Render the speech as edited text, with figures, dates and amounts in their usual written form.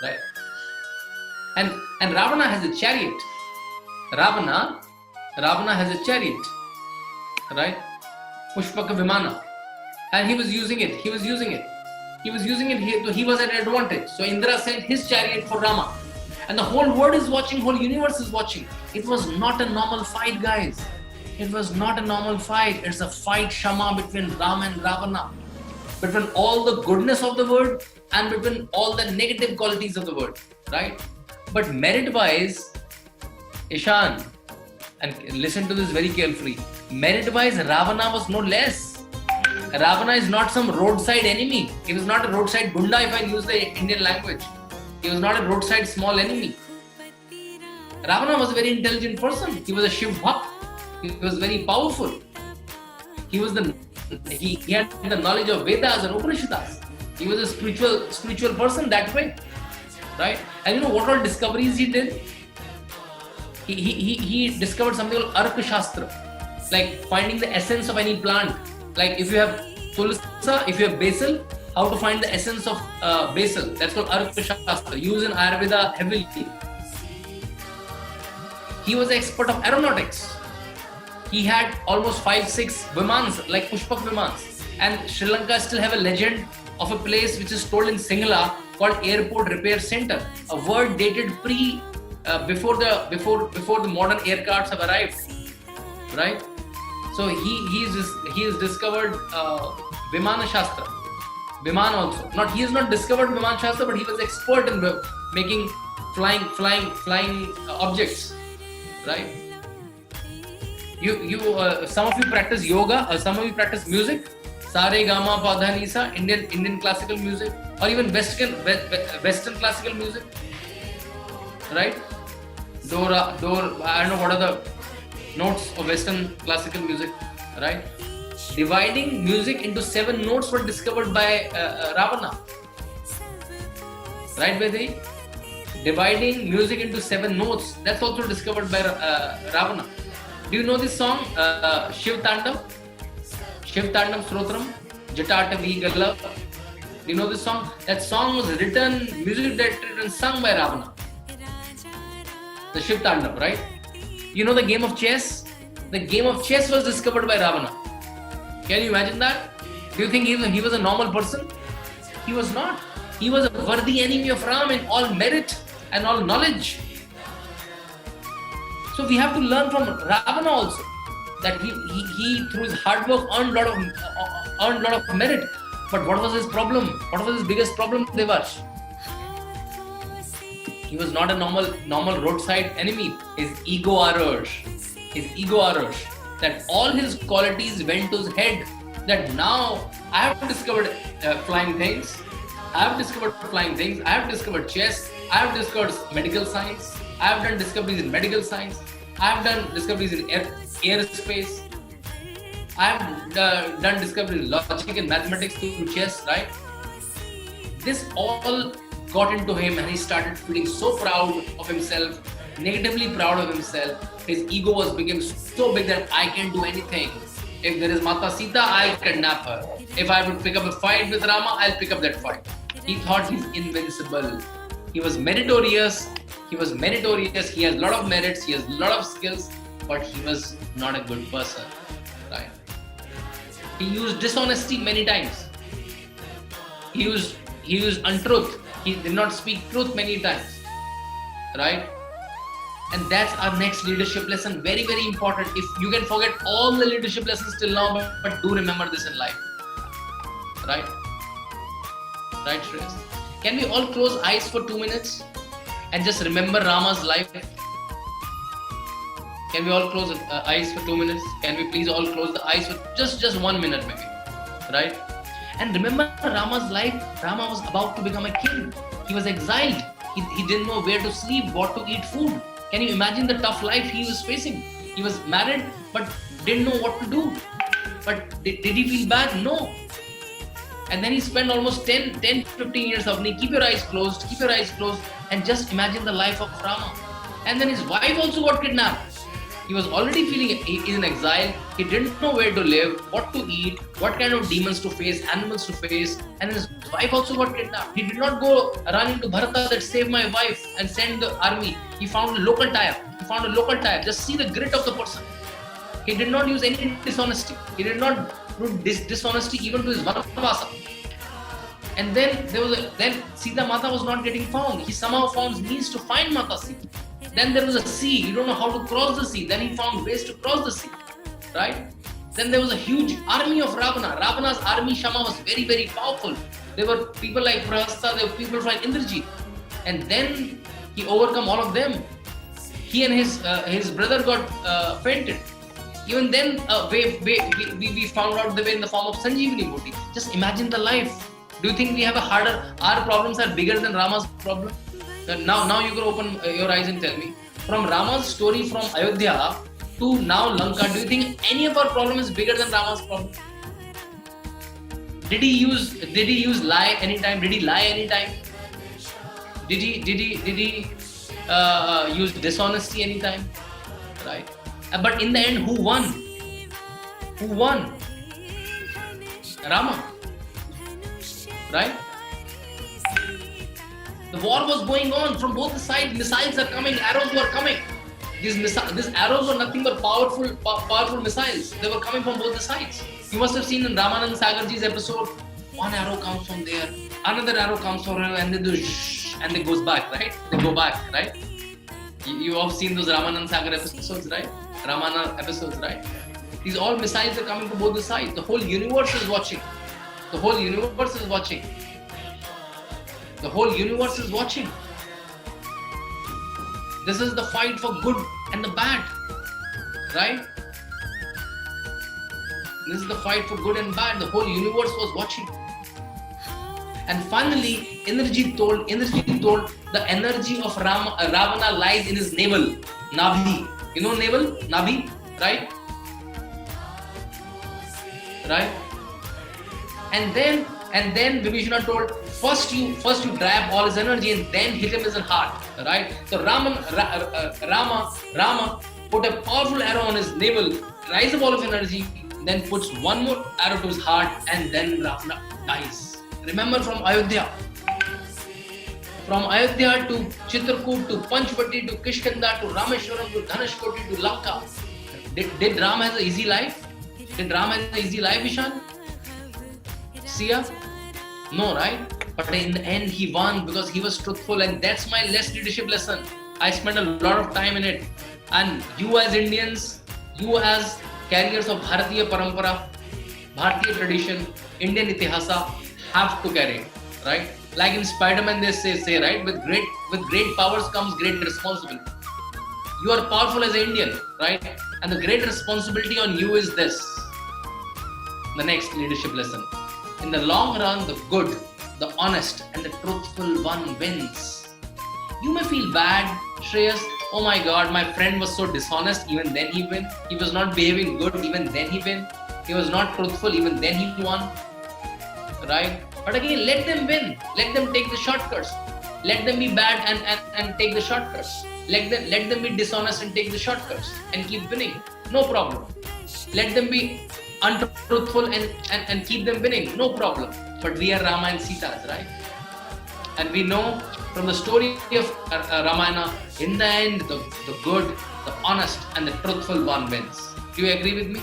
right? And Ravana has a chariot. Ravana has a chariot, right? Pushpaka Vimana, and he was using it. He was using it. He was at advantage. So Indra sent his chariot for Rama, and the whole world is watching. Whole universe is watching. It was not a normal fight, guys. It was not a normal fight. It's a fight Shama between Rama and Ravana, between all the goodness of the world and between all the negative qualities of the world, right? But merit-wise, Ishan, and listen to this very carefully, merit-wise, Ravana was no less. Ravana is not some roadside enemy. He was not a roadside gunda, if I use the Indian language. He was not a roadside small enemy. Ravana was a very intelligent person. He was a Shiv Bhakt. He was very powerful. He had the knowledge of Vedas and Upanishads. He was a spiritual person that way, right? And you know what all discoveries he did? He discovered something called Arka Shastra, like finding the essence of any plant. Like if you have tulsa, if you have basil, how to find the essence of basil. That's called Arka Shastra, used in Ayurveda heavily. He was an expert of aeronautics. He had almost 5-6 Vimans, like Pushpak Vimans. And Sri Lanka still have a legend of a place which is told in Singhala called Airport Repair Center. A word dated before the modern air carts have arrived, right? So he has discovered Vimana Shastra, Viman also. He has not discovered Viman Shastra, but he was expert in making flying objects, right? Some of you practice yoga, some of you practice music, Sare Gama Pa Dha Ni Sa, Indian classical music, or even Western classical music, right? I don't know what are the notes of Western classical music, right? Dividing music into 7 notes were discovered by Ravana, right, Vedhi? Dividing music into 7 notes, that's also discovered by Ravana. Do you know this song, Shiv Tandam Srotram, Jatatavi Gala? Do you know this song? That song was written, music directed and sung by Ravana. The Shiv Tandam, right? You know the game of chess? The game of chess was discovered by Ravana. Can you imagine that? Do you think he was a normal person? He was not. He was a worthy enemy of Ram in all merit and all knowledge. So we have to learn from Ravana also, that he through his hard work earned a lot of merit. But what was his problem? What was his biggest problem, Devash? He was not a normal roadside enemy. His ego arose. That all his qualities went to his head. That now I have discovered flying things. I have discovered chess. I have discovered medical science. I have done discoveries in medical science. I have done discoveries in aerospace. I have done discoveries in logic and mathematics through chess, right? This all got into him and he started feeling so proud of himself, negatively proud of himself. His ego became so big that I can do anything. If there is Mata Sita, I'll kidnap her. If I would pick up a fight with Rama, I'll pick up that fight. He thought he's invincible. He was meritorious. He has a lot of merits, he has a lot of skills, but he was not a good person, right? He used dishonesty many times. He used untruth. He did not speak truth many times, right? And that's our next leadership lesson. Very, very important. If you can forget all the leadership lessons till now, but do remember this in life, right? Right, Shreyas? Can we all close eyes for 2 minutes? And just remember Rama's life. Can we all close eyes for 2 minutes? Can we please all close the eyes for just 1 minute maybe, right? And remember Rama's life. Rama was about to become a king. He was exiled. He didn't know where to sleep, what to eat food. Can you imagine the tough life he was facing? He was married but didn't know what to do. But did he feel bad? No. And then he spent almost 10-15 years Avni. Keep your eyes closed, and just imagine the life of Rama. And then his wife also got kidnapped. He was already feeling in exile. He didn't know where to live, what to eat, what kind of demons to face, animals to face, and his wife also got kidnapped. He did not go running to Bharata that save my wife and send the army. He found a local tie-up. Just see the grit of the person. He did not use any dishonesty. He did not do dishonesty even to his Vanavasa. And then then Sita Mata was not getting found. He somehow found means to find Mata Sita. Then there was a sea. You don't know how to cross the sea. Then he found ways to cross the sea. Right? Then there was a huge army of Ravana. Ravana's army, Shama, was very, very powerful. There were people like Prahasta, there were people like Indrajit. And then he overcome all of them. He and his brother got fainted. Even then, we found out the way in the form of Sanjeevani Booty. Just imagine the life. Do you think we have a harder, our problems are bigger than Rama's problem? Now you can open your eyes and tell me. From Rama's story from Ayodhya to now Lanka, do you think any of our problem is bigger than Rama's problem? Did he use lie anytime? Did he lie anytime? Did he use dishonesty anytime? Right? But in the end, who won? Who won? Rama. Right? The war was going on from both sides. Missiles are coming, arrows were coming. These arrows were nothing but powerful missiles. They were coming from both the sides. You must have seen in Ramanand Sagarji's episode, one arrow comes from there, another arrow comes from there, and they do and they goes back, right? They go back, right? You have seen those Ramanand Sagar episodes, right? Ramana episodes, right? These all missiles are coming from both the sides. The whole universe is watching. The whole universe is watching. The whole universe is watching. This is the fight for good and the bad, right? This is the fight for good and bad. The whole universe was watching. And finally, Indrajit told the energy of Ravana lies in his navel, Nabhi. You know navel, Nabhi, right? Right? And then Vibhishana told, first you dry up all his energy and then hit him in his heart, right? So Rama put a powerful arrow on his navel, dries up all of energy, then puts one more arrow to his heart, and then Ravana dies. Remember, from Ayodhya to Chitrakoot to Panchvati to Kishkinda to Rameshwaram to Dhanashkoti to Lanka. Did Ram have an easy life? Ishan? Sia? No, right? But in the end, he won because he was truthful, and that's my leadership lesson. I spent a lot of time in it. And you as Indians, you as carriers of Bharatiya Parampara, Bharatiya tradition, Indian Itihasa, have to carry it, right? Like in Spider-Man, they say, right? With great powers comes great responsibility. You are powerful as an Indian, right? And the great responsibility on you is this. The next leadership lesson. In the long run, the good, the honest, and the truthful one wins. You may feel bad, Shreyas. Oh my God, my friend was so dishonest. Even then he win. He was not behaving good. Even then he win. He was not truthful. Even then he won. Right? But again, let them win. Let them take the shortcuts. Let them be bad and take the shortcuts. Let them be dishonest and take the shortcuts and keep winning. No problem. Let them be untruthful and keep them winning. No problem. But we are Rama and Sita's, right? And we know from the story of Ramayana, in the end, the good, the honest, and the truthful one wins. Do you agree with me?